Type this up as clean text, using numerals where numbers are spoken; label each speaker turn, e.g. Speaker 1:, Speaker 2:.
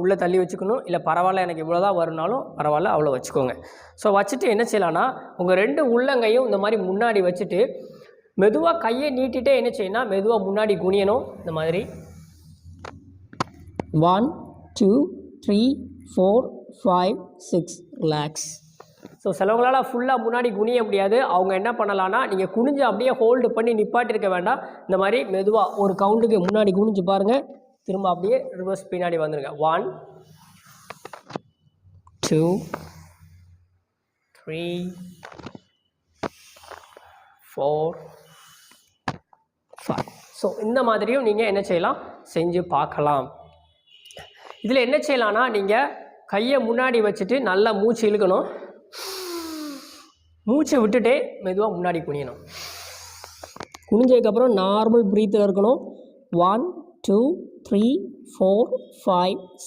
Speaker 1: உள்ளே தள்ளி வச்சுக்கணும். இல்லை பரவாயில்ல எனக்கு இவ்வளோ தான் வரும்னாலும் பரவாயில்ல, அவ்வளோ வச்சுக்கோங்க. ஸோ வச்சுட்டு என்ன செய்யலான்னா, உங்கள் 2 உள்ளங்கையும் இந்த மாதிரி முன்னாடி வச்சுட்டு மெதுவாக கையை நீட்டிகிட்டே என்ன செய்யணும்னா மெதுவாக முன்னாடி குனியணும். இந்த மாதிரி 1 2 3 4 5 6 ரிலாக்ஸ். ஸோ சிலவங்களால் ஃபுல்லாக முன்னாடி குனிய முடியாது. அவங்க என்ன பண்ணலான்னா, நீங்கள் குனிஞ்சு அப்படியே ஹோல்டு பண்ணி நிப்பாட்டிருக்க வேண்டாம். இந்த மாதிரி மெதுவாக ஒரு கவுண்டுக்கு முன்னாடி குனிஞ்சு பாருங்கள். திரும்ப அப்படியே ரிவர்ஸ் பின்னாடி வந்துடுங்க. 1 2 3 4 5. ஸோ இந்த மாதிரியும் நீங்கள் என்ன செய்யலாம், செஞ்சு பார்க்கலாம். இதில் என்ன செய்யலான்னா, நீங்கள் கையை முன்னாடி வச்சுட்டு நல்லா மூச்சு இழுக்கணும். மூச்சை விட்டுட்டே மெதுவாக முன்னாடி குனியணும். குனிஞ்சதுக்கப்புறம் நார்மல் ப்ரீத்தில் இருக்கணும். 1 2 3 4 5